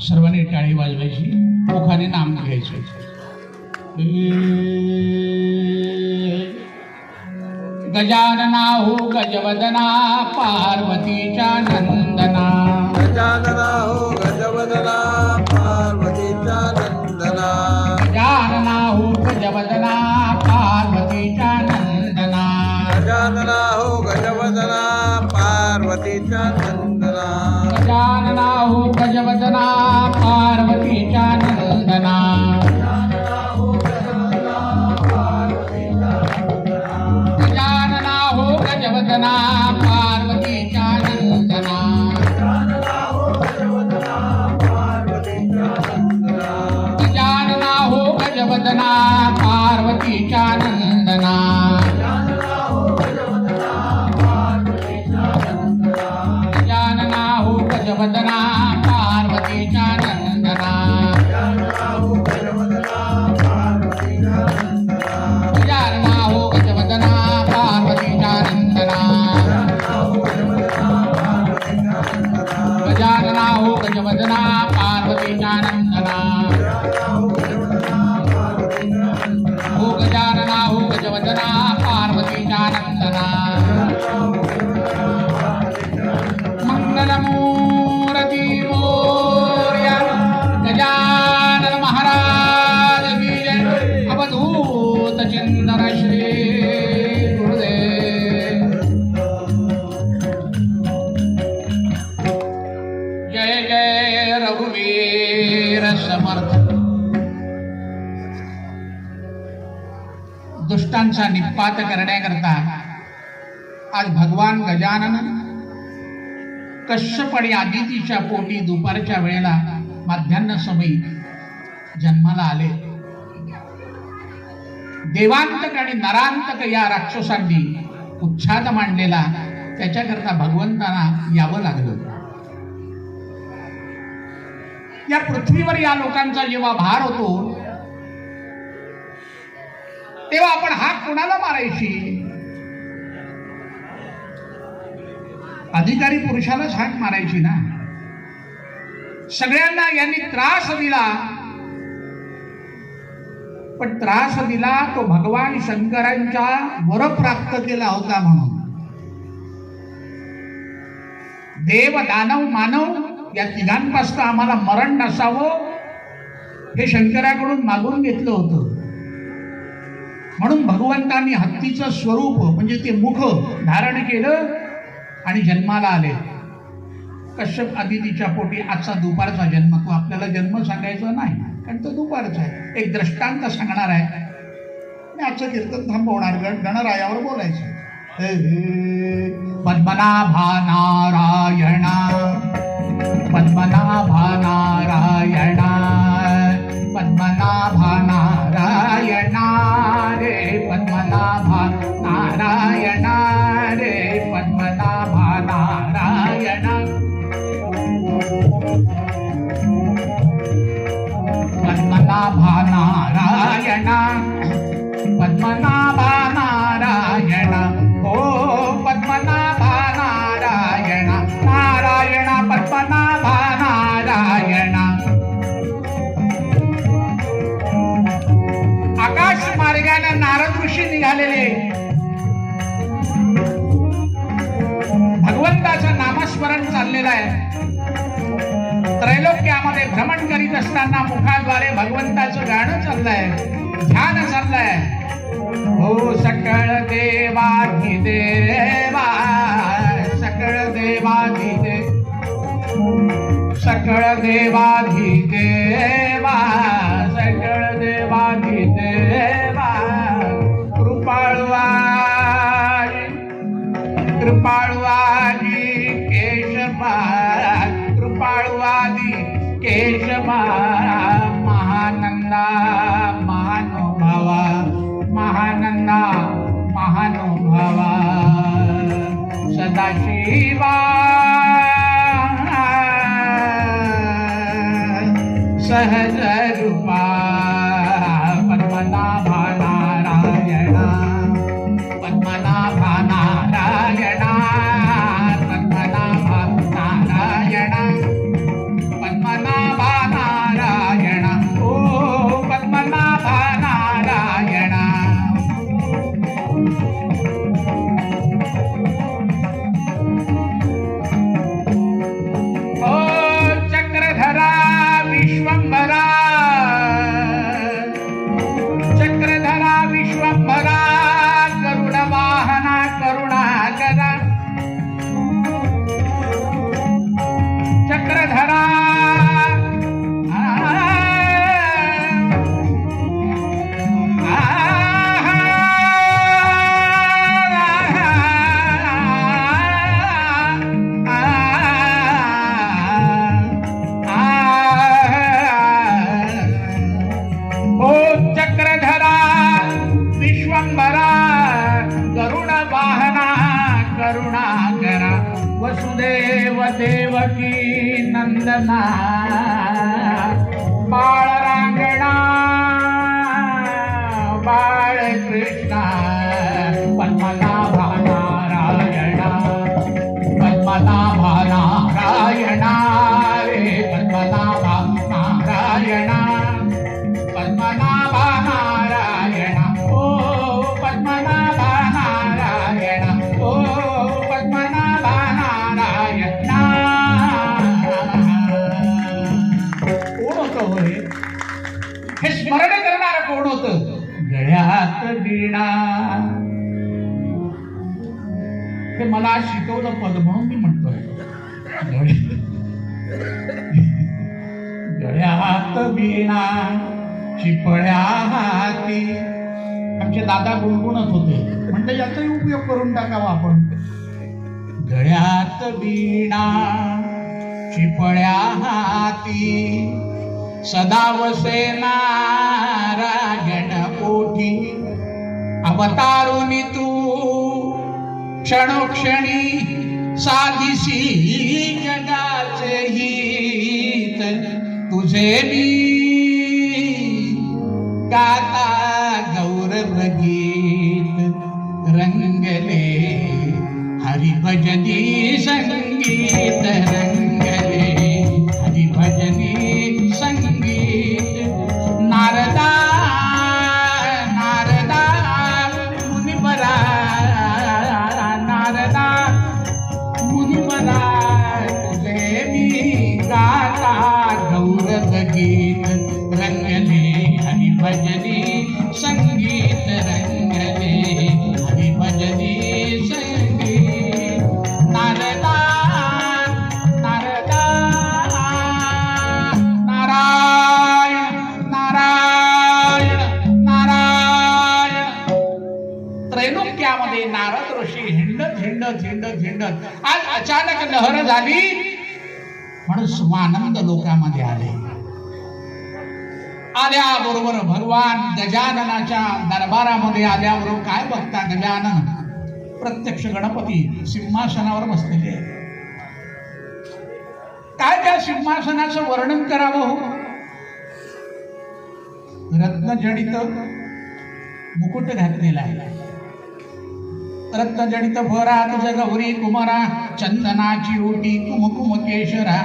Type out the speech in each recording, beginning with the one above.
सर्वांनी टाळी वाजवायची, मुखाने नाम घ्यायचं. गजानना हो गजवदना पार्वतीच्या नंदना. गजानना हो गजवदना पार्वतीच्या नंदना. गजानना हो गजवदना पार्वतीच्या नंदना. गजानना हो गजवदना पार्वतीच्या नंदना. गजानना हो गजवदना पार्वतीच्या नंदना. गजानना हो गजवदना पार्वतीच्या नंदना. गजानना हो गजवदना पार्वतीच्या नंदना. गजानना हो गजवदना पार्वतीच्या नंदना. गजानना हो गजवदना पार्वतीच्या नंदना. गजानना हो गजवदना पार्वतीच्या नंदना. हो गजानना हो गजवदना पार्वतीच्या नंदना. मंगलमूर्ती मोरया गजानन महाराज की जय. अवधूत चिंतन श्री गुरुदेव. जय जय रघुवीर समर्थ. दुष्टांचा निपात करण्याकरता आज भगवान गजानन कश्यप आणि आदितीच्या पोटी दुपारच्या वेळेला माध्यान्ह समयी जन्माला आले. देवांतक आणि नरांतक या राक्षसांनी उच्छाद मांडलेला त्याच्याकरता भगवंतांना यावं लागलं. या पृथ्वीवर या लोकांचा जेव्हा भार होतो तेव्हा आपण हाक कोणाला मारायची? अधिकारी पुरुषालाच हाक मारायची ना. सगळ्यांना यांनी त्रास दिला, पण त्रास दिला तो भगवान शंकरांच्या वर प्राप्त केला होता म्हणून. देव दानव मानव या तिघांपासून आम्हाला मरण नसावं हे शंकराकडून मागून घेतलं होतं. म्हणून भगवंतांनी हत्तीचं स्वरूप म्हणजे ते मुख धारण केलं आणि जन्माला आले. कश्यप आदितीच्या पोटी आजचा दुपारचा जन्म. तो आपल्याला जन्म सांगायचा नाही कारण तो दुपारचा आहे. एक दृष्टांत सांगणार आहे. मी आजचं कीर्तन थांबवणार. गणरायावर बोलायचं. पद्मनाभा नारायणा पद्मनाभा नारायणा पद्मनाभा नारायणा रे पद्मनाभा नारायणा रे पद्मनाभा नारायणा. पद्मनाभा नारायणा पद्मनाभा नारायणा. ओ पद्मनाभा नारायणा नारायणा पद्मनाभा नारायणा. आकाश मार्गाने नारद ऋषी निघालेले भगवंताचं नामस्मरण चाललेलं आहे. त्रैलोक्यामध्ये भ्रमण करीत असताना मुखाद्वारे भगवंताचं गाणं चाललंय, ध्यान चाललंय. हो सकळ देवाधिदेवा सकळ देवाधिदेव सकळ देवाधिदेवा सकळ देवाधिदेवा. कृपाळवाजी कृपाळवाजी केशवा कृपाळवादी केशवा. महानंदा महानुभावा महानंदा महानुभावा. सदाशिवा सहज रूपा पद्मनाभा नारायणा पद्मनाभा नारायणा पद्मनाभा नारायणा पद्मनाभा करुणाकरा वसुदेव देवकी नंदना बाळ रांगणा बाळ कृष्णा पद्मनाभा नारायणा पद्मनाभा नारायणा रे पद्मनाभा नारायणा पद्मनाभा नारायणा ओ पद्मनाभा नारायणा ओ पद्मनाभा नारायणा. कोण होतं होय हे स्मरण करणार? कोण होतं? गळ्यात वीणा. हे मला आज शिकवलं पद म्हणून मी म्हणतोय. गळ्यात वीणा चिपळ्या हाती. आमचे दादा गुणगुणत होते, म्हणलं याचाही उपयोग करून टाकावा आपण. गळ्यात वीणा चिपळ्या हाती सदा वसे नारायण पोटी अवतारुनी तू क्षणोक्षणी साधिसी जगाचे हित तुझे मी गाता गौरव गीत रंगले हरिभजनी संगीत रंगले हरिभजनी संगीत. नारदा नारदा मुनिवरा नारदा मुनिवरा तुझे मी गाता गौरव गीत रंगले हरिभजनी संगीत रंगले हरिभजनी संगीत. नारदा नारदा नारायण नारायण नारायण. त्रैलोक्यामध्ये नारद ऋषी हिंडत हिंडत हिंडत हिंडत आज अचानक लहर झाली म्हणून स्वानंद लोकामध्ये आले. आल्याबरोबर भगवान गजाननाच्या दरबारामध्ये आल्याबरोबर काय बघता? गजानन प्रत्यक्ष गणपती सिंहासनावर बसलेले. काय त्या सिंहासनाचं वर्णन करावं हो? रत्नजडित मुकुट घातलेला आहे. रत्नजडित भरा तुझ गौरी कुमारा चंदनाची ओटी कुमकुम केशरा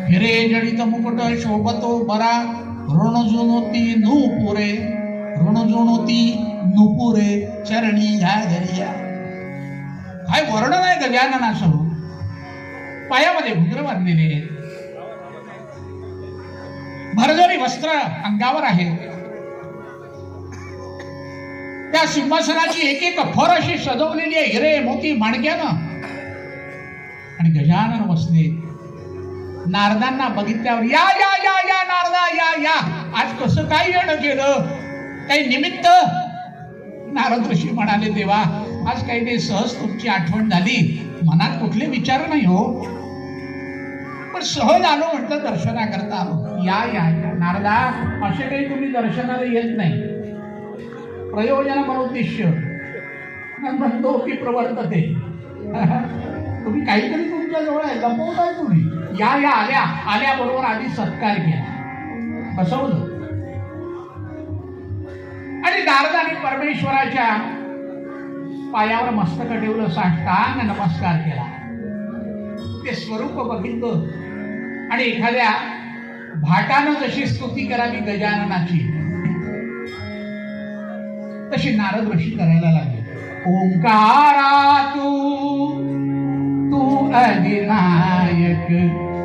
हिरे जडित मुकुट शोभतो बरा ऋणजुनोती नुपुरे ऋणजुनोती नुपुरे चरणी घागरिया. काय वर्णन आहे गजाननाचं. पायामध्ये घुंगर बांधलेले, भरजरी वस्त्र अंगावर आहे. त्या सिंहासनाची एक एक फर अशी सजवलेली आहे हिरे मोती माणक्यानं. आणि गजानन बसले. नारदांना बघितल्यावर या या या या नारदा या या. आज कसं काय येणं केलं? काही निमित्त? नारद ऋषी म्हणाले देवा आज काही नाही, सहज तुमची आठवण झाली. मनात कुठले विचार नाही हो, पण सहज आलो म्हटलं, दर्शनाकरता आलो. या या या नारदा. असे काही तुम्ही दर्शनाला येत नाही. प्रयोजन मनोद्दिश्य म्हणतो की प्रवर्तते. तुम्ही काहीतरी तुमच्या जवळ आहे, लपवताय तुम्ही. या या आल्या आल्याबरोबर आधी सत्कार केला, बसवलं. आणि नारदाने परमेश्वराच्या पायावर मस्तक ठेवलं, साष्टांग नमस्कार केला. ते स्वरूप बघितलं आणि एखाद्या भाटानं जशी स्तुती करावी गजाननाची तशी नारद ऋषी करायला लागले. ओंकारा तू तू अधिनायक,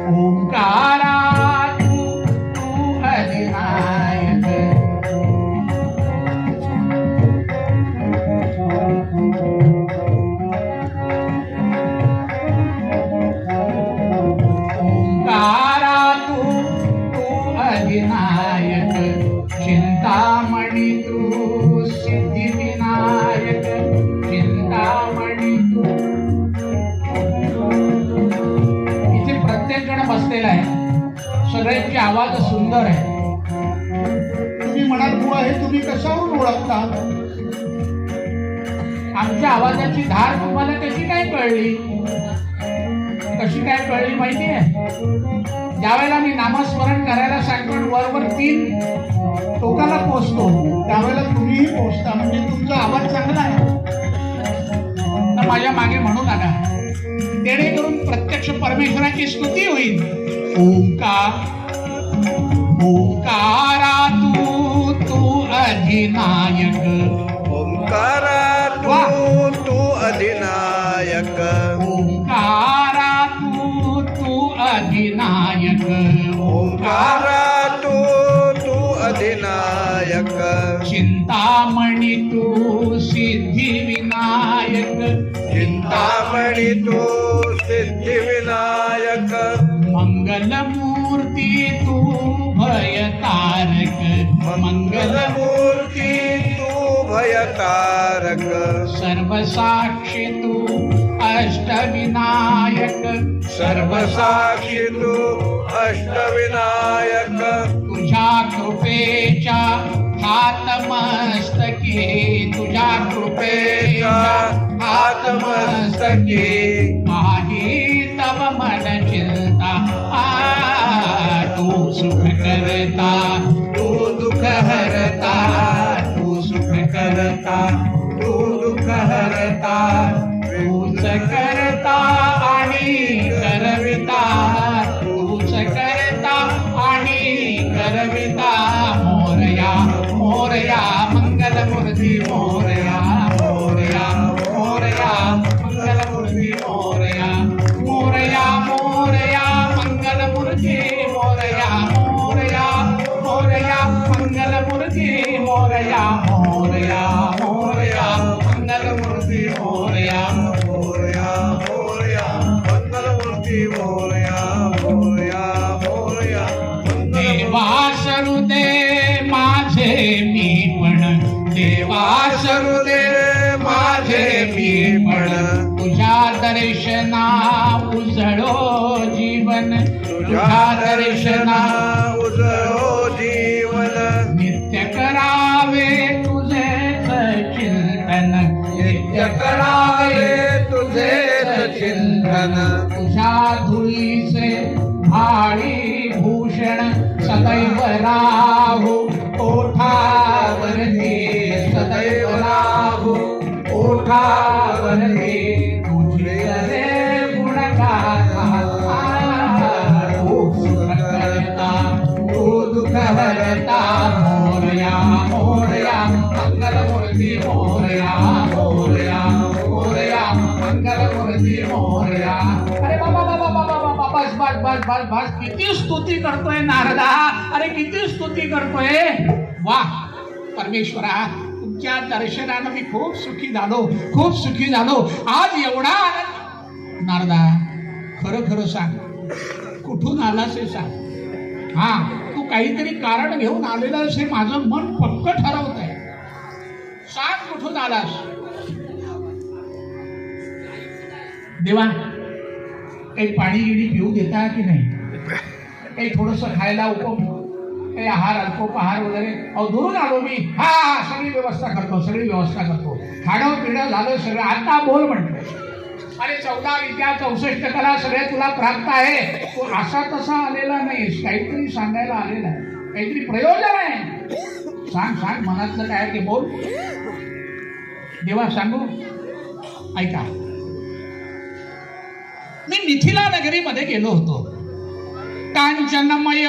ओंकारा तू तू अधिनायक. ओंकारा तू तू अधिनायक, चिंतामणी तू सिद्धिविनायक, चिंतामणी तू. इथे प्रत्येक जण बसलेला आहे, सगळ्यांची आवाज सुंदर आहे. तुम्ही म्हणाल बुवा हे तुम्ही कशावरून ओळखता? आमच्या आवाजाची धार तुम्हाला कशी काय कळली? कशी काय कळली माहितीये? ज्यावेळेला मी नामस्मरण करायला सांगतो आणि वरवर 3 टोकाला पोचतो त्यावेळेला तुम्हीही पोचता, म्हणजे तुमचा आवाज चांगला आहे. तर माझ्या मागे म्हणू नका, जेणेकरून प्रत्यक्ष परमेश्वराची स्तुती होईल. ओंकारा तू अधिनायक, ओंकारा तू अधिनायक, ओंकारा तू अधिनायक, ओंकारा तू अधिनायक, चिंतामणी तू सिद्धिविनायक, चिंतामणी तू सिद्धिविनायक, मंगलमूर्ती तू भयतारक, मंगलमूर्ती तू भयतारक, सर्वसाक्षी तू अष्टविनायक, सर्वसाक्षी तू अष्टविनायक, तुझ्या कृपेच्या हातमस्तकी, तुझ्या कृपेच्या आत्मस्तकी, काही तव मन चिंता, तू सुख करता, तू दुःख हरता, तू सुख करता, तू दुःख हरता, तूच करता आणि करविता, तूच करता आणि करविता. मोरया मोरया मंगलमूर्ती मोरया, मोरया मोरया मंगलमूर्ती मोरया, मोरया मोरया मंगलमूर्ती मोरया, मोरया मोरया मंगलमूर्ती मोरया, मोरया मोरया मंगलमूर्ती मोरया, मोरया मोरया मंगलमूर्ती मोरया, मोरया मोरया देवासरू दे माझे मी पण, देवासरू दे माझे मी पण, तुझ्या दर्शना उजळो जीवन, तुझ्या दर्शना उजळो जीवन, नित्य करावे तुझे चिंतन, नित्य करावे तुझे चिंतन, तुझ्या धुळीचे भाळी भूषण सदैव राहू ओठावरती, सदैव राहू ओठावरती, तुझे रे गुणगाथा, तू सुख करता, तू दुःख हरता. मोरया मोरया मंगलमूर्ती मोरया, मोरया मोरया मंगलमूर्ती मोरया. अरे बाबा बाबा बाबा बाबा, बस बस बस बस बस, किती स्तुती करतोय नारदा, अरे किती स्तुती करतोय. वाह परमेश्वरा, तुमच्या दर्शनानं मी खूप सुखी झालो, खूप सुखी झालो. आज एवढा आनंद. नारदा खरं खरं सांग, कुठून आलास हे सांग. हा, तू काहीतरी कारण घेऊन आलेलास हे माझं मन पक्क ठरवत आहे. सांग कुठून आलास. देवा काही पाणी गिणी पिऊ देता की नाही, काही थोडस खायला काही आहार अल्पोपहार वगैरे. अहो दुरून आलो मी. हा हा, सगळी व्यवस्था करतो, सगळी व्यवस्था करतो. खाणं पिणं झालं सगळं, आता बोल म्हणतो. अरे 14 विद्या 64 कला सगळे तुला प्राप्त आहे. तू असा तसा आलेला नाहीस, काहीतरी सांगायला आलेला आहे, काहीतरी प्रयोजन आहे. सांग सांग, मनातलं काय ते बोल. देवा सांगू, ऐका. मी मिथिला नगरीमध्ये गेलो होतो. कांचनमय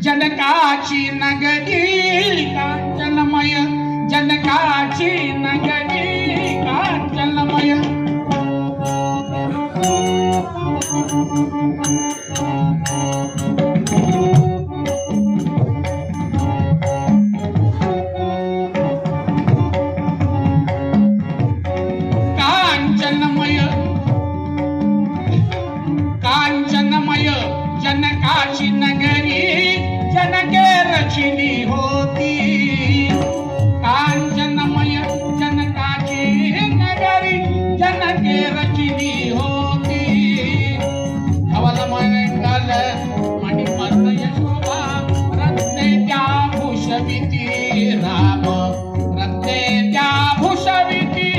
जनकाची नगरी, कांचनमय जनकाची नगरी, कांचनमय. कांचनमय कांचनमय जनकाची नगरी, जनके रचिली होती. कांचनमय जनकाची नगरी, जनके रचिली होती. धवल मंगल मणिपर्ण यशोभा, रत्ने त्या भूषविती. राम रत्ने त्या भूषविती.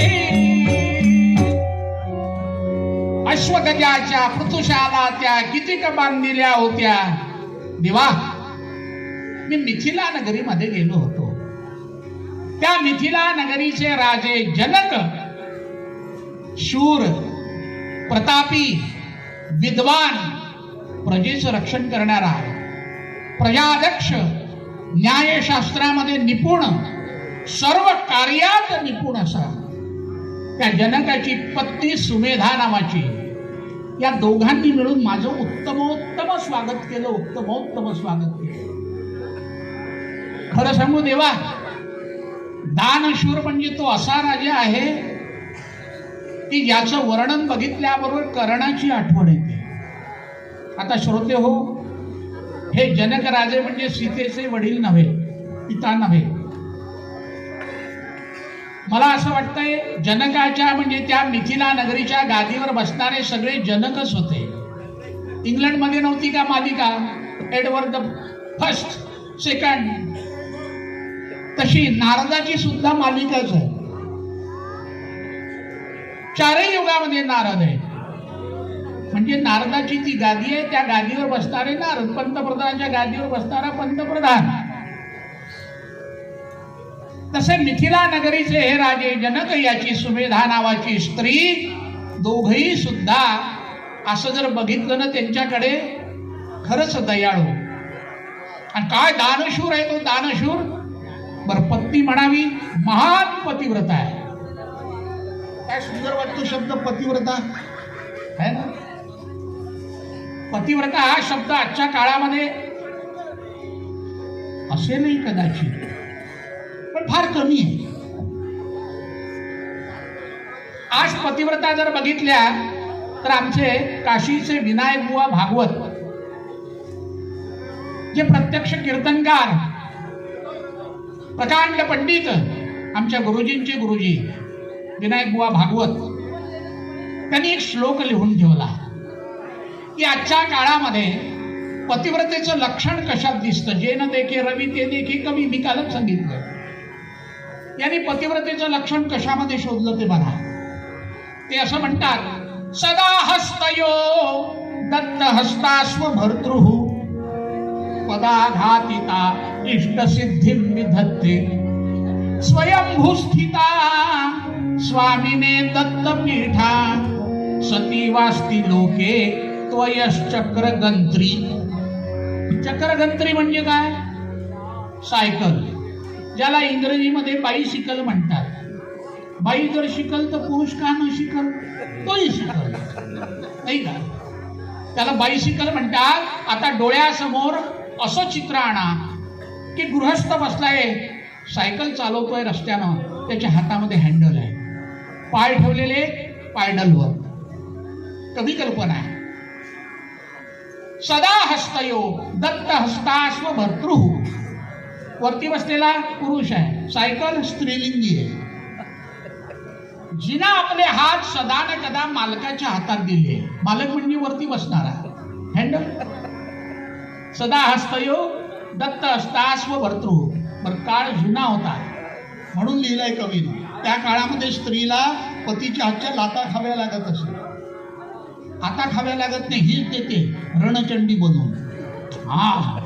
अश्वगजाच्या पृथुशाला त्या कितीक बांधिल्या होत्या. देवा, मी मिथिला नगरीमध्ये गेलो होतो. त्या मिथिला नगरीचे राजे जनक शूर, प्रतापी, विद्वान, प्रजेचं रक्षण करणारा, प्रजाध्यक्ष, न्यायशास्त्रामध्ये निपुण, सर्व कार्यात निपुण असा त्या जनकाची पत्नी सुमेधा नावाची, या दोघांनी मिळून माझं उत्तमोत्तम स्वागत केलं. उत्तमोत्तम स्वागत केलं. खरं सांगू देवा, दानशूर म्हणजे तो असा राजा आहे की ज्याचं वर्णन बघितल्याबरोबर कर्णाची आठवण येते. आता श्रोते हो, हे जनक राजे म्हणजे सीतेचे वडील नव्हे, पिता नव्हे. मला असं वाटतंय जनकाच्या म्हणजे त्या मिथिला नगरीच्या गादीवर बसणारे सगळे जनकच होते. इंग्लंडमध्ये नव्हती का मालिका एडवर्ड द फर्स्ट, सेकंड, तशी नारदाची सुद्धा मालिकाच आहे. चारही युगामध्ये नारद आहे. म्हणजे नारदाची ती गादी आहे, त्या गादीवर बसणारे नारद, पंतप्रधानाच्या गादीवर बसणारा पंतप्रधान. तसे मिथिला नगरीचे हे राजे जनक, याची सुमेधा नावाची स्त्री, दोघही सुद्धा असं जर बघितलं ना त्यांच्याकडे, खरंच दयाळू. आणि काय दानशूर आहे तो, दानशूर. बर, पत्नी म्हणावी महान पतिव्रता आहे. काय सुंदर वाटतो शब्द पतिव्रता आहे ना. पतिव्रता हा शब्द आजच्या काळामध्ये असेलही कदाचित, पण फार कमी आहे. आज पतिव्रता जर बघितल्या तर आमचे काशीचे विनायक बुवा भागवत, जे प्रत्यक्ष कीर्तनकार, प्रकांड पंडित, आमच्या गुरुजींचे गुरुजी विनायक बुवा भागवत, त्यांनी एक श्लोक लिहून ठेवला की आजच्या काळामध्ये पतिव्रतेचं लक्षण कशात दिसतं. जे न देखे रवी ते देखे कवी, मी कालच सांगितलं. यांनी पतिव्रतेचं लक्षण कशामध्ये शोधलं ते बघा. ते असं म्हणतात, सदा हस्तयो दत्त हस्तास्व भर्तृः पदाघातिता इष्टसिद्धिं विधत्ते स्वयंभूस्थिता स्वामिने दत्तपीठा सती वास्ती लोके त्वयश्चक्रगंत्री. चक्रगंत्री म्हणजे काय? सायकल, ज्याला इंग्रजीमध्ये बाईसिकल म्हणतात. बाई जर शिकल तर पुरुष का न शिकल, तोही शिकल, नाही का? त्याला बाईसिकल म्हणतात. आता डोळ्यासमोर असं चित्र आणा की गृहस्थ बसलाय, सायकल चालवतोय रस्त्यानं, त्याच्या हातामध्ये हँडल आहे, पाय ठेवलेले पायडलवर. कधी कल्पना आहे. सदा हस्तयो दत्त हस्तास्व भर्तृः, वरती बसलेला पुरुष आहे, सायकल स्त्रीलिंगी आहे. जिना आपले हात सदा न कदा मालकाच्या हातात दिले, मालक म्हणजे वरती बसणारा, हँडल. सदा हस्तयो दत्त हस्तास्व भर्तृः. बर, काळ जुना होता म्हणून लिहिलंय कवीनं. त्या काळामध्ये स्त्रीला पतीच्या हातच्या लाता खाव्या लागत असे. आता खाव्या लागत नाही, हीच देते रणचंडी बनवून. हा,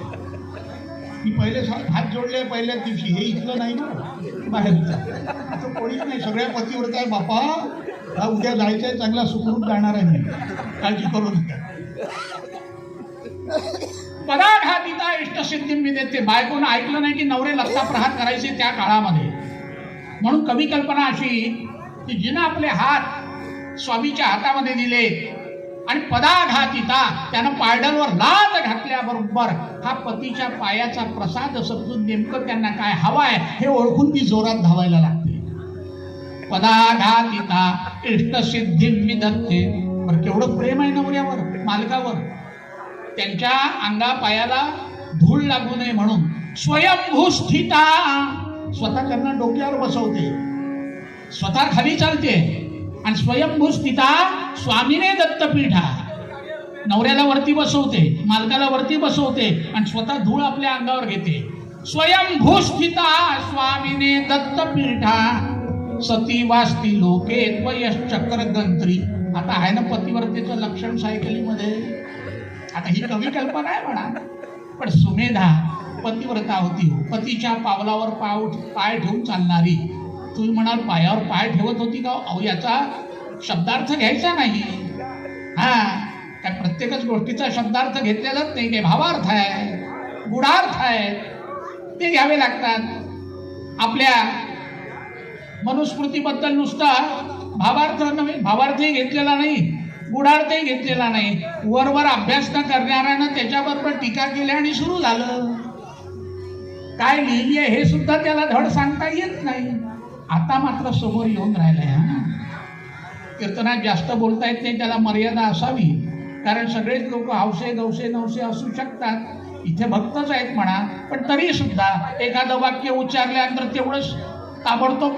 मी पहिले हात जोडले पहिल्याच दिवशी. हे इथलं नाही ना, बाहेरचं असं कोणीच नाही. सगळ्या पतिव्रत आहे बापा. हा, उद्या जायचंय, चांगला सुखरूप जाणार आहे मी, काळजी करू नका. पदाघातिता इष्टसिद्धीं विधत्ते. बायकोनं ऐकलं नाही की नवरे लत्ता प्रहार करायचे त्या काळामध्ये. म्हणून कवी कल्पना अशी की जिनं आपले हात स्वामीच्या हातामध्ये दिले आणि पदाघातिता, त्यानं पायडलवर लात घातल्याबरोबर हा पतीच्या पायाचा प्रसाद समजून नेमकं त्यांना काय हवाय हे ओळखून ती जोरात धावायला लागते. पदाघातिता इष्टसिद्धीं विधत्ते. बरं, केवढं प्रेम आहे नवऱ्यावर, मालकावर. त्यांच्या अंगा पायाला धूळ लागू नये म्हणून स्वयंभूस्थिता, स्वतः त्यांना डोक्यावर बसवते, स्वतः खाली चालते. आणि स्वयंभूस्थिता स्वामीने दत्तपीठा, नवऱ्याला वरती बसवते, मालकाला वरती बसवते आणि स्वतः धूळ आपल्या अंगावर घेते. स्वयंभूस्थिता स्वामीने दत्तपीठा सती वास्ती लोके त्वयश्चक्र गंत्री. आता आहे ना पतिव्रतेचं लक्षण सायकलीमध्ये. आता ही कवी कल्पना आहे म्हणा, पण सुमेधा पतिव्रता होती हो. पतीच्या पावलावर पाय ठेवून चालणारी. तुम्ही म्हणाल पायावर पाय ठेवत होती का? अहो याचा शब्दार्थ घ्यायचा नाही. हा, काय प्रत्येकच गोष्टीचा शब्दार्थ घेतलेलाच नाही, काही भावार्थ आहे, गुणार्थ आहे, ते घ्यावे लागतात. आपल्या मनुस्मृतीबद्दल नुसता भावार्थ नव्हे, भावार्थही घेतलेला नाही, गुणार्थही घेतलेला नाही. वरवर अभ्यास न करणाऱ्यानं त्याच्याबरोबर टीका केली आणि सुरू झालं. काय लिहिली आहे हे सुद्धा त्याला धड सांगता येत नाही. आता मात्र समोर येऊन राहिलंय. हा, कीर्तनात जास्त बोलता येत नाही, त्याला मर्यादा असावी. कारण सगळेच लोक हौसे गवसे नवसे असू शकतात. इथे भक्तच आहेत म्हणा, पण तरी सुद्धा एखादं वाक्य उच्चारल्यानंतर तेवढंच ताबडतोब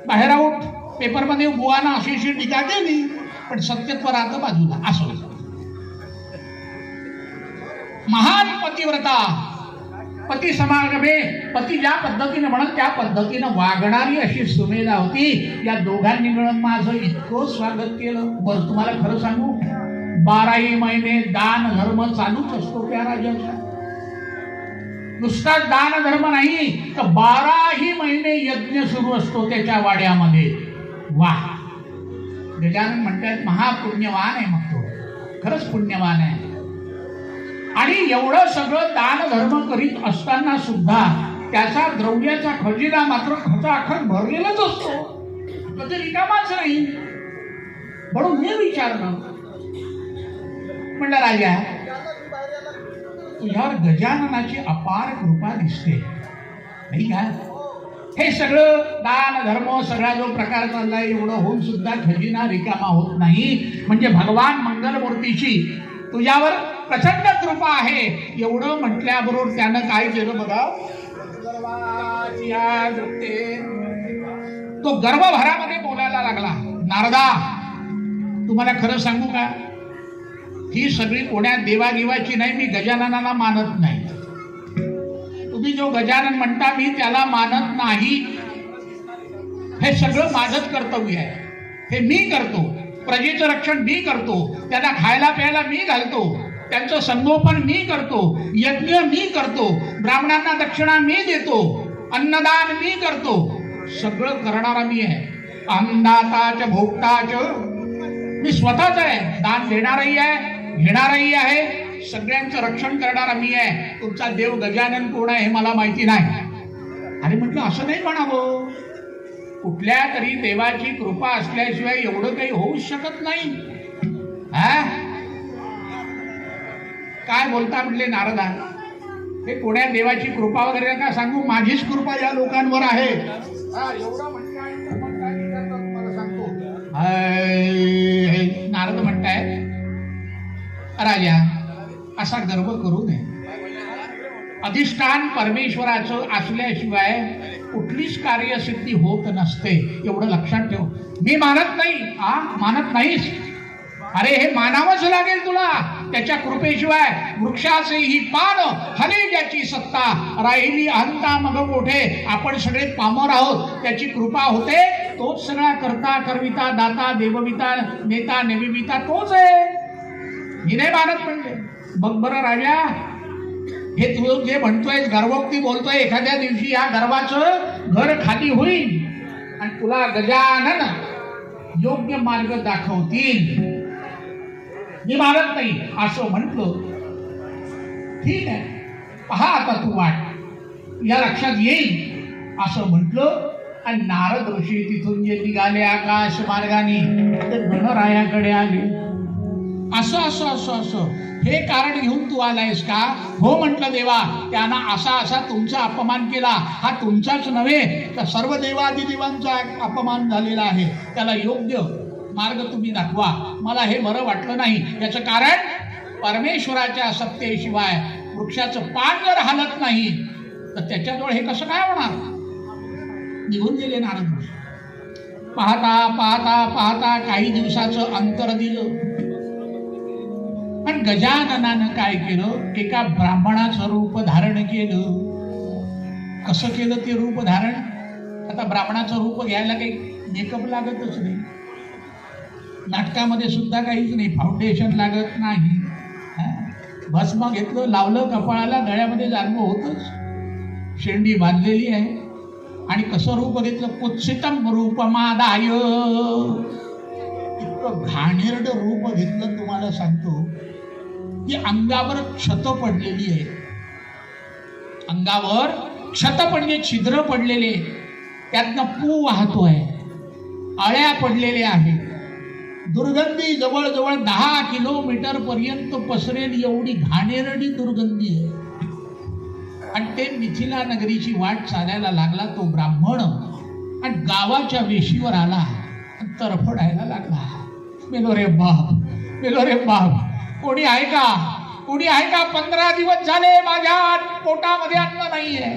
बाहेर आऊट पेपरमध्ये बुवाना अशी टीका केली, पण सत्यत्व राहतं बाजूला. असं महान पतिव्रता, पती समागमे, पती ज्या पद्धतीने म्हणत त्या पद्धतीनं वागणारी अशी सुमेधा होती. या दोघांनी मिळून माझं इतकं स्वागत केलं. बरं तुम्हाला खरं सांगू, 12ही महिने दान धर्म चालूच असतो त्या राजाचा. नुसताच दान धर्म नाही तर 12ही महिने यज्ञ सुरू असतो त्याच्या वाड्यामध्ये. वा, गजानन म्हणतात महापुण्यवान आहे. मग तो खरंच पुण्यवान आहे. आणि एवढं सगळं दान धर्म करीत असताना सुद्धा त्याचा द्रव्याचा खजिना मात्र खचाखच भरलेलाच असतो, कधी रिकामाच नाही. म्हणून मी विचारलं, म्हणलं राजा, तुझ्यावर गजाननाची अपार कृपा दिसते नाही का? हे सगळं दान धर्म सगळा जो प्रकार चाललाय एवढं होऊन सुद्धा खजिना रिकामा होत नाही. म्हणजे भगवान मंगलमूर्तीची तुझ्यावर प्रचंड कृपा आहे. एवढं म्हटल्याबरोबर त्यानं काय केलं बघा, तो गर्भभरामध्ये बोलायला लागला. नारदा, तुम्हाला खरं सांगू का, ही सगळी कोण्या देवागिवाची नाही, मी गजाननाला मानत नाही. तुम्ही जो गजानन म्हणता मी त्याला मानत नाही. हे सगळं माझंच कर्तव्य आहे. हे मी करतो, प्रजेचं रक्षण मी करतो, त्यांना खायला प्यायला मी घालतो, त्यांचं संगोपन मी करतो, यज्ञ मी करतो, ब्राह्मणांना दक्षिणा मी देतो, अन्नदान मी करतो. सगळं करणारा मी आहे. अन्नदाताच भोक्ताच मी स्वतःच आहे. दान देणारही आहे, घेणारही आहे, सगळ्यांचं रक्षण करणारा मी आहे. तुमचा देव गजानन कोण आहे हे मला माहिती नाही. अरे म्हटलं असं नाही म्हणावं, कुठल्या तरी देवाची कृपा असल्याशिवाय एवढं काही होऊ शकत नाही. काय बोलता म्हटले नारदा, हे कोण्या देवाची कृपा वगैरे का सांगू, माझीच कृपा या लोकांवर आहे. एवढं तुम्हाला सांगतो. नारद म्हणताय, राजा असा गर्व करू नये. अधिष्ठान परमेश्वराचं असल्याशिवाय कुठलीच कार्यसिद्धी होत नसते, एवढं लक्षात ठेव. मी मानत नाही. मानत नाहीस? अरे हे मानावंच लागेल तुला. त्याच्या कृपेशिवाय वृक्षाचे ही पान हले ज्याची सत्ता, राहिली अहंता मग मोठे. आपण सगळे पामर आहोत, त्याची कृपा होते. तोच सगळा करता करविता दाता देवविता नेता नेविता तोच आहे. मी नाही मानत म्हणते. बघ बरं राजा, हे तू जे म्हणतोय गर्वोक्ती बोलतोय, एखाद्या दिवशी या गर्वाचं घर खाली होईल आणि तुला गजानन योग्य मार्ग दाखवतील. मी मानत नाही असं म्हटलं. ठीक आहे, पहा आता तू वाट या लक्षात येईल असं म्हटलं. आणि नारद ऋषी तिथून जे निघाले आकाश मार्गाने ते गणरायाकडे आले. असं असं असं असं हे कारण घेऊन तू आलायस का? हो म्हटलं देवा, त्यानं असा असा तुमचा अपमान केला. हा तुमचाच नव्हे तर सर्व देवादिदेवांचा अपमान झालेला आहे. त्याला योग्य मार्ग तुम्ही दाखवा. मला हे बरं वाटलं नाही. याचं कारण परमेश्वराच्या सत्तेशिवाय वृक्षाचं पान जर हालत नाही तर त्याच्याजवळ हे कसं काय होणार. निघून गेले नारद. पाहता पाहता पाहता काही दिवसाचं अंतर दिलं. पण गजाननानं काय केलं, एका ब्राह्मणाचं रूप धारण केलं. कसं केलं ते रूप धारण? आता ब्राह्मणाचं रूप घ्यायला काही मेकअप लागतच नाही, नाटकामध्ये सुद्धा काहीच नाही, फाउंडेशन लागत नाही, भस्म घेतलं लावलं कपाळाला, गळ्यामध्ये जाणवं होतच, शेंडी बांधलेली आहे आणि कसं रूप घेतलं, कुत्सितम रूपमादाय, इतकं घाणेरडं रूप घेतलं तुम्हाला सांगतो की अंगावर क्षत पडलेली आहे, अंगावर क्षत म्हणजे छिद्र पडलेले, त्यातनं पू वाहतोय, अळ्या पडलेल्या आहेत, दुर्गंधी जवळजवळ 10 किलोमीटर पर्यंत पसरेल एवढी घाणेरडी दुर्गंधी आहे. आणि ते मिथिला नगरीची वाट चालायला लागला तो ब्राह्मण आणि गावाच्या वेशीवर आला आणि तरफडायला लागला. मेलो रे बाप, मेलो रे बाप, कोणी आहे का, कोणी आहे का? 15 दिवस झाले माझ्या पोटामध्ये अन्न नाहीये,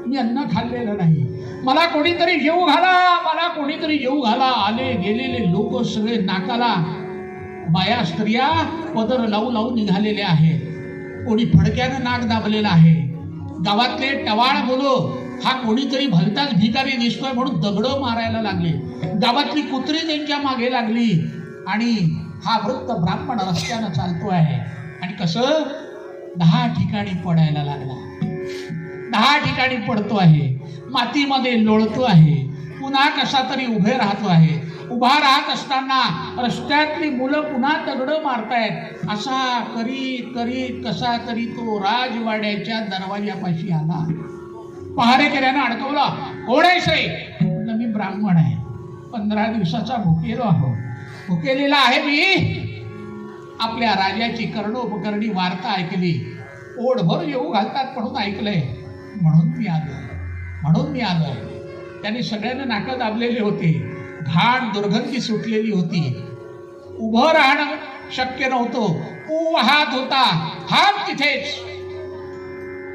मी अन्न खाल्लेलं नाही, मला कोणीतरी जेवू घाला, मला कोणीतरी जेवू घाला. आले गेलेले लोक सगळे नाकाला, बाया स्त्रिया पदर लावू लावू निघालेले आहेत, कोणी फडक्यानं नाक दाबलेलं आहे. गावातले टवाळ बोलो, हा कोणीतरी भलताच भिकारी दिसतोय म्हणून दगड मारायला लागले. गावातली कुत्री त्यांच्या मागे लागली आणि हा वृत्त ब्राह्मण रस्त्यानं चालतोय आणि कसं 10 ठिकाणी पडायला लागला, 10 ठिकाणी पडतो आहे, मातीमध्ये लोळतो आहे, पुन्हा कसा तरी उभे राहतो आहे. उभा राहत असताना रस्त्यातली मुलं पुन्हा दगड मारतायत. असा करीत करीत कसा तरी तो राजवाड्याच्या दरवाजापाशी आला. पहारेकऱ्यानं अडकवला, कोण आहेस रे? म्हटलं मी ब्राह्मण आहे, 15 दिवसाचा भुकेलो आहो, भुकेलेला आहे मी. आपल्या राजाची कर्णोपकर्णी वार्ता ऐकली, पोटभर येऊ घालतात म्हणून ऐकलंय, म्हणून मी आलोय. त्यांनी सगळ्यांना नाकं दाबलेले होते, घाण दुर्गंधी सुटलेली होती, उभं राहणं शक्य नव्हतं, पू वाहत होता, हात तिथेच.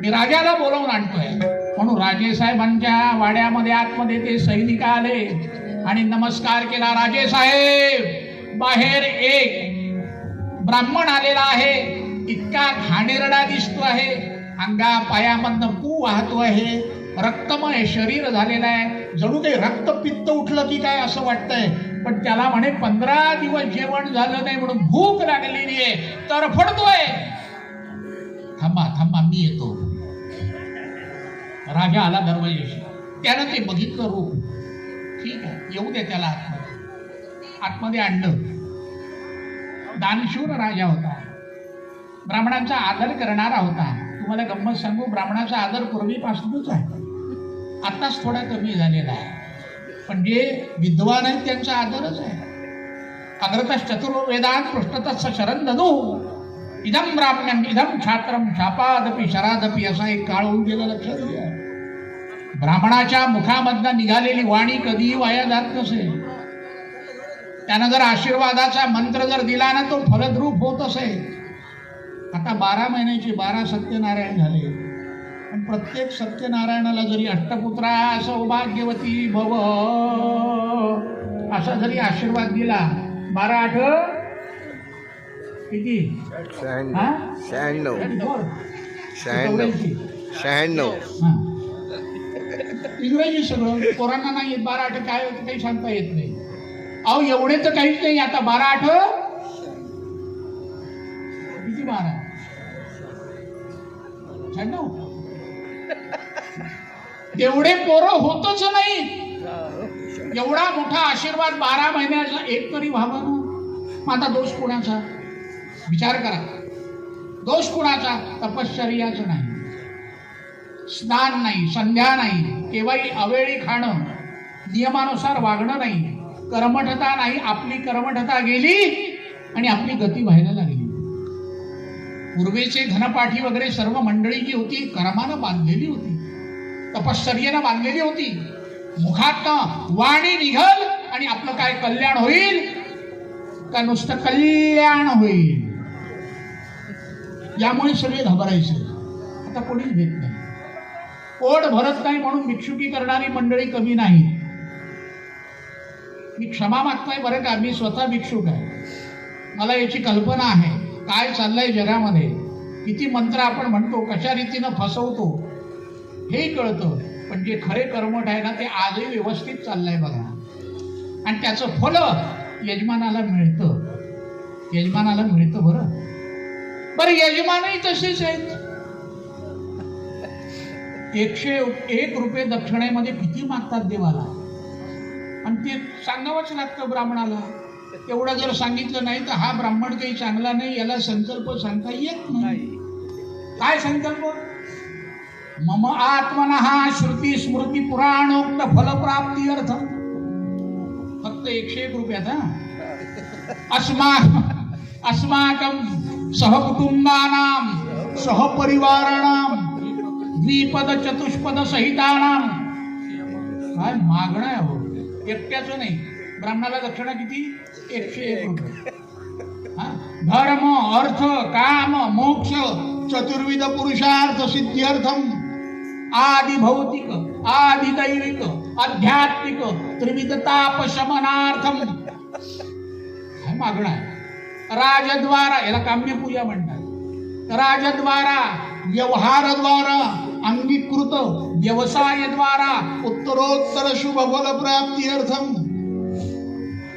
मी राजाला बोलावून आणतोय म्हणून राजे साहेबांच्या वाड्यामध्ये आतमध्ये ते सैनिक आले आणि नमस्कार केला. राजे साहेब, बाहेर एक ब्राह्मण आलेला आहे, इतका घाणेरडा दिसतो आहे, अंगा पायामधनं पू वाहतो आहे, रक्तमय शरीर झालेलं आहे, जणू काही रक्तपित्त उठलं की काय असं वाटतंय. पण त्याला म्हणे 15 दिवस जेवण झालं नाही म्हणून भूक लागलेली आहे, तरफडतोय. थांबा थांबा, मी येतो. राजा आला दरवाजाशी, त्यानं ते बघितलं रूप, ठीक आहे येऊ दे त्याला आतमध्ये आणलं. दानशूर राजा होता, ब्राह्मणांचा आदर करणारा होता. तुम्हाला गंमत सांगू, ब्राह्मणाचा आदर पूर्वीपासूनच आहे, आताच थोडा कमी झालेला आहे, पण जे विद्वान आहेत त्यांचा आदरच आहे. अग्रतः चतुर्वेदांत पृष्ठतः शरण ददू इदम ब्राह्मण्यम इदम छात्रम शापादपि शरादपि, असा एक काळ होऊन गेला, लक्षात घ्या. ब्राह्मणाच्या मुखामधनं निघालेली वाणी कधीही वाया जात नसे. त्यानं जर आशीर्वादाचा मंत्र जर दिला ना, तो फलद्रूप होत असे. आता 12 महिन्याचे 12 सत्यनारायण झाले, पण प्रत्येक सत्यनारायणाला जरी अष्टपुत्रा सौभाग्यवती भव असा जरी आशीर्वाद दिला, 12 किती 96 इंग्रजी सगळं पोरांना नाही येत. 12 काय होतं काही सांगता येत नाही. अहो एवढे तर काहीच नाही. आता 12 किती 12 96 एवढे पोरं होतच नाही. एवढा मोठा आशीर्वाद 12 महिन्याचा एक तरी व्हावा ना. मग आता दोष कोणाचा? विचार करा, दोष कोणाचा? तपश्चर्याच नाही, स्नान नाही, संध्या नाही, केव्हाही अवेळी खाणं, नियमानुसार वागणं नाही, कर्मठता नाही. आपली कर्मठता गेली आणि आपली गती व्हायला लागली. पूर्वेचे घनपाठी वगैरे सर्व मंडळी जी होती कर्मानं बांधलेली होती, तपश्चर्येनं बांधलेली होती. मुखातनं वाणी निघल आणि आपलं काय कल्याण होईल का नुसतं कल्याण होईल, यामुळे सगळे घबरायचे. आता कोणीच घेत नाही. पोट भरत नाही म्हणून भिक्षुकी करणारी मंडळी कमी नाही. मी क्षमा मागतोय बरं का, मी स्वतः भिक्षुक आहे, मला याची कल्पना आहे काय चाललंय जगामध्ये, किती मंत्र आपण म्हणतो, कशा रीतीनं फसवतो हेही कळतं. पण जे खरे कर्मठ आहे ना ते आजही व्यवस्थित चाललंय बघा. आणि त्याचं फल यजमानाला मिळतं. यजमानाला मिळतं. बरं यजमानही तसेच आहेत. 101 रुपये दक्षिणेमध्ये किती मागतात देवाला, आणि ते सांगावंच लागतं ब्राह्मणाला. तेवढं जर सांगितलं नाही तर हा ब्राह्मण काही चांगला नाही, याला संकल्प सांगता येत नाही. काय संकल्प? मम आत्मनः श्रुती स्मृती पुराणोक्त फलप्राप्ती अर्थ. फक्त 101 रुपयात. अस्माकं सहकुटुंबानां सहपरिवाराणां द्विपद चतुष्पद सहितानां. काय मागणं आहे हो, एकट्याचं नाही. ब्राह्मणाला दक्षिणा किती? 101 रुपये. धर्म अर्थ काम मोक्ष चतुर्विध पुरुषार्थ सिद्ध्यर्थम आदि भौतिक आदि दैविक आध्यात्मिक त्रिविध ताप शमनार्थम. काय मागणं आहे? राजद्वारा, याला काम्यपूजा म्हणतात. राजद्वारा व्यवहारद्वारा अंगीकृत व्यवसायद्वारा उत्तरोत्तर शुभ फल प्राप्ती अर्थम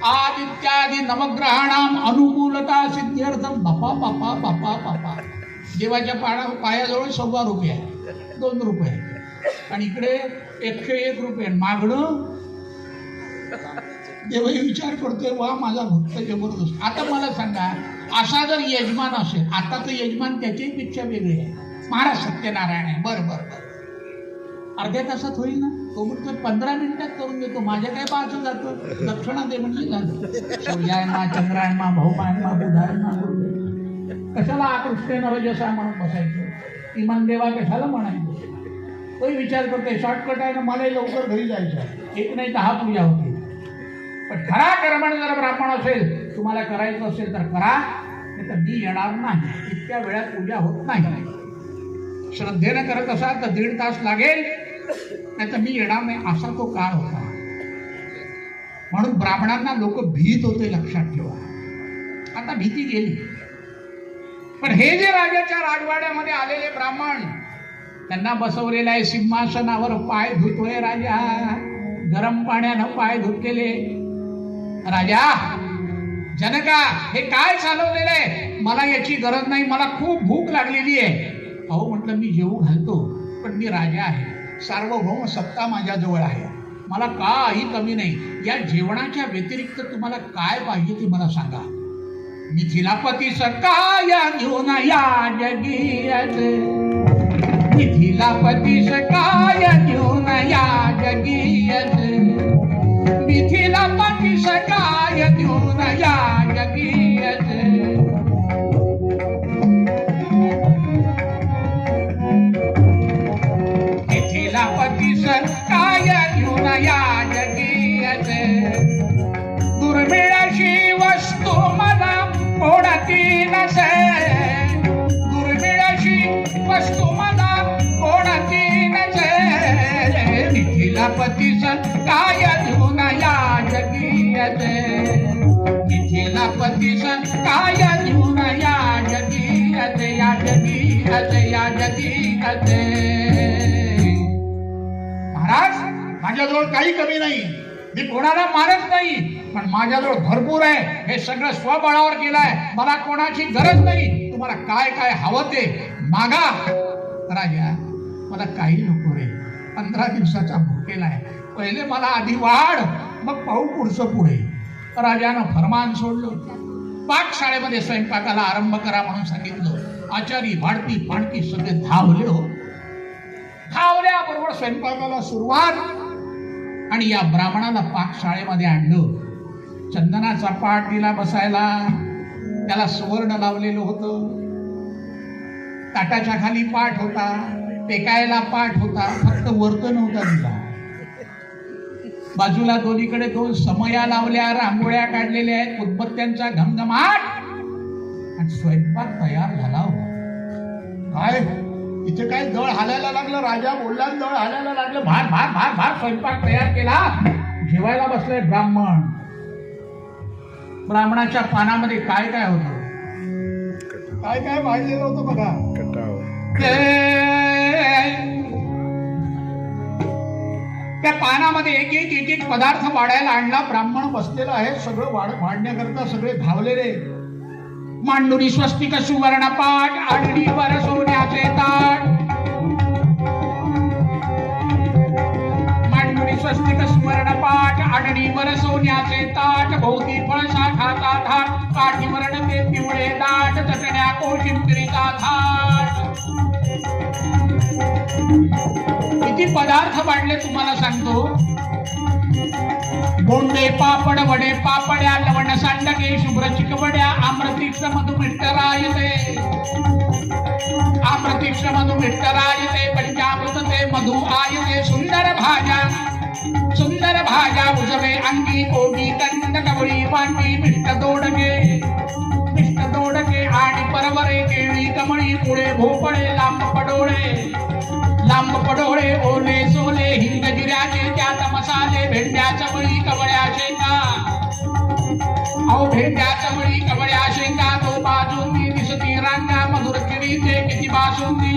आदित्यादि नवग्रहाणाम अनुकूलता सिद्ध्यर्थम. बापा बापा बापा बापा. देवाच्या पायाजवळ 1.25 रुपये आहे, 2 रुपये, आणि इकडे 101 रुपये मागणं. देवही विचार करतोय, वा माझा भक्त जबरदस्त. आता मला सांगा, असा जर यजमान असेल, आता तर यजमान त्याच्याही पेक्षा वेगळे आहे. महाराज सत्यनारायण आहे, बरं बरं बरं, अर्ध्या तासात होईल ना. तो म्हणतो 15 मिनिटात करून देतो. माझ्या काय पाहायचं जातं, दक्षिणा दे म्हणजे झालं. सूर्यायमा चंद्रायमा भौमायमा बुधायमा. कशाला आकृष्टेन रजसा म्हणून बसायचं, इमान देवा कशाला म्हणायचं. तोही विचार करतोय शॉर्टकट आहे ना, मलाही लवकर घरी जायचं, 1 नाही 10 पूजा होती. पण खरा कर्मण जर ब्राह्मण असेल, तुम्हाला करायचं असेल तर करा, नाही तर मी येणार नाही. इतक्या वेळात पूजा होत नाही. श्रद्धेनं करत असाल तर 1.5 तास लागेल, नाही तर मी येणार नाही. असा तो काळ होता. म्हणून ब्राह्मणांना लोक भीत होते, लक्षात ठेवा. आता भीती गेली. पण हे जे राजाच्या राजवाड्यामध्ये आलेले ब्राह्मण, त्यांना बसवलेलं आहे सिंहासनावर. पाय धुतोय राजा, गरम पाण्यानं पाय धुतलेले. राजा जनका, हे काय चालवलेलं आहे? मला याची गरज नाही, मला खूप भूक लागलेली आहे. अहो म्हटलं, मी जेवू घालतो, पण मी राजा आहे, सार्वभौम सत्ता माझ्याजवळ आहे, मला काही कमी नाही. या जेवणाच्या व्यतिरिक्त तुम्हाला काय पाहिजे ते मला सांगा. मिथिलापती सकाय घेऊन या जगीयत. मिथिलापती सकाय घेऊन या जगीयत. मिथिलापती सकाय घेऊन या जगीयत. मिथिलापती सकाय घेऊन या जगीयत. दुर्मिळ अशी वस्तू मला कोणती नसे. दुर्मिळ अशी वस्तू मला कोणती नसे. मिथिलापती सकाय घेऊन या जगीयत. मिथिलापती सकाय घेऊन या जगीयत. या जगीयत या जगीयत. महाराज, माझ्याजवळ काही कमी नाही, मी कोणाला मारत नाही, पण माझ्याजवळ भरपूर आहे. हे सगळं स्वबळावर केलंय, मला कोणाची गरज नाही. तुम्हाला काय काय हवं ते मागा. राजा, मला काही नको रे, 15 दिवसाचा भुकेला आहे. पहिले मला आधी वाढ, मग पाहू पुढचं पुढे. राजानं फरमान सोडलं. पाकशाळेमध्ये स्वयंपाकाला आरंभ करा म्हणून सांगितलं. आचारी भाडती पाणकी सगळे धावले हो. धावल्याबरोबर स्वयंपाकाला सुरुवात. आणि या ब्राह्मणाला पाकशाळेमध्ये आणलं. चंदनाचा पाट दिला बसायला, त्याला सुवर्ण लावलेलं होतं. ताटाच्या खाली पाट होता, टेकायला पाट होता, फक्त वरत नव्हता दिला. बाजूला दोन्हीकडे 2 समया लावल्या, रांगोळ्या काढलेल्या आहेत, उदबत्त्यांचा घमघमाट, आणि स्वयंपाक तयार झाला. काय इथे काय दळ हालायला लागलं. राजा बोलला, दळ हालायला लागलं. भार भार भार भार स्वयंपाक तयार केला. जेवायला बसले ब्राह्मण. ब्राह्मणाच्या पानामध्ये काय काय होतं, काय काय वाढलेलं होतं बघा. त्या पानामध्ये एक एक पदार्थ वाढायला आणला. ब्राह्मण बसलेला आहे, सगळं वाढण्याकरता सगळे धावलेले. मांडुरी स्वस्तिक सुवर्ण पाठ, आडणीवर सोन्याचे ताट. मांडुरी स्वस्तिक सुवर्ण पाठ, आडणीवर सोन्याचे ताट. भोवती फळ शाखाचा थाट, काठीवर ते पिवळे दाट. चटण्या कोशिंबिरीचा थाट. किती पदार्थ वाढले तुम्हाला सांगतो. बोंडे पापड वडे पापड्या, लवण सांडगे शुभ्र चिकवड्या. आम्रतीक्ष मधु मिष्टरायते, आम्रतीक्ष मधु मिष्टरायते. पंचामृत ते मधु आयते. सुंदर भाज्या उजवे अंगी. कोबी कंद कवळी वांगी. मिष्ट दोडके आणि परवरे. केळी कमळी पुढे भोपळे. लांब पडोळे ओले सोले. हिंग जिऱ्याचे त्यात मसाले. भेंड्या चवळी कवळ्या शेंगा. अहो भेंड्या चवळी कवळ्या शेंगा. तो बाजूंनी दिसती रांगा. मधुर खिरीचे किती बासुंदी.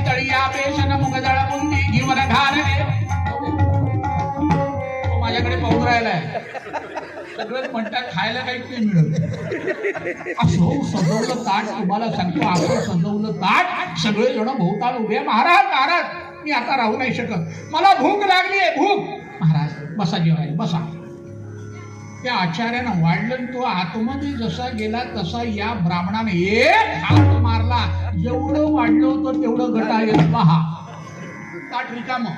तळिया बेसन मुगदळ बुंदी. घिवर घारणे. तो माझ्याकडे पाहून राहिलाय. सगळंच म्हणतात खायला काहीच नाही मिळत. असं सजवलं ताट तुम्हाला सांगतो. असं सजवलं ताट. सगळे जण भोवताल उभे. महाराज मी आता राहू नाही शकत. मला भूक लागली आहे. भूक. महाराज बसा जेवायला बसा. त्या आचार्यानं वाढलं. तो आतमध्ये जसा गेला तसा या ब्राह्मणाने एक हात मारला. जेवढं वाढलं होतं तेवढं गटायत पहा. ताट रिकामं.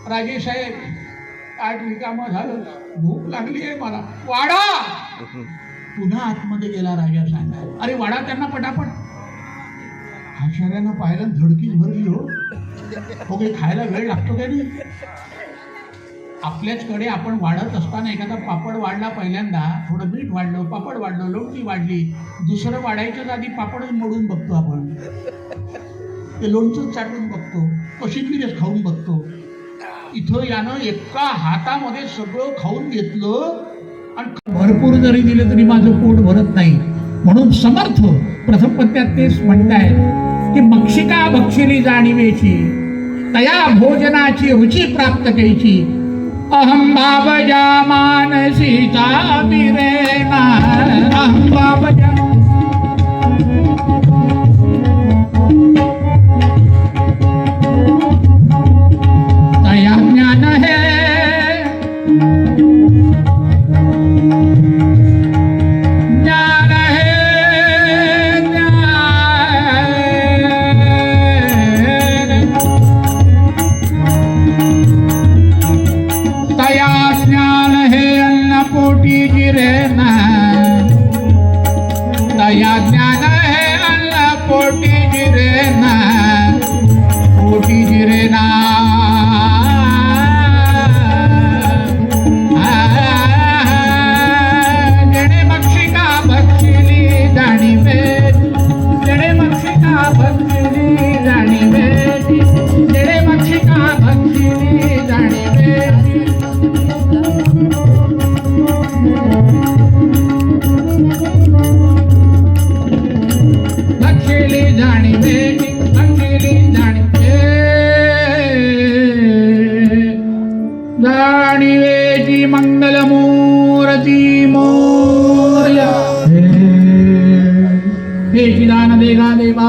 राजे साहेब ताट रिकामं झालं. भूक लागली आहे मला. वाढा. पुन्हा आतमध्ये गेला राजा सांगा. अरे वाढा त्यांना पटापट. आचार्यानं पाहिलं धडकीच भरली. हो काही खायला वेळ लागतो का नाही. आपल्याचकडे आपण वाढत असताना एखादा पापड वाढला पहिल्यांदा, थोडं मीठ वाढलं, पापड वाढलं, लोणची वाढली. दुसरं वाढायच्याच आधी पापडच मोडून बघतो आपण. ते लोणचंच चाटून बघतो. कोशिंबीरच खाऊन बघतो. इथं यानं एका हातामध्ये सगळं खाऊन घेतलं. आणि भरपूर जरी दिले तरी माझं पोट भरत नाही. म्हणून समर्थ प्रथम पद्यात तेच म्हणताय की मक्षिका भक्षिली जाणीवेची. तया भोजनाची रुची प्राप्त कैची. अहम बाबजा मानसीचा बिरेना. अहम बाबजा तया ज्ञान है. तया ज्ञान है अन्न पोटी जिरेना. पोटी जिरेना. जणे मक्षिका भक्षिली जाणीवे. जणे मक्षिका भक्षिली जाणीवे. जणे मक्षिका भक्षिली जाणीवे. जाणीवेची मंगलमूर्ती मोरया. हे चिदानंद देवा देवा.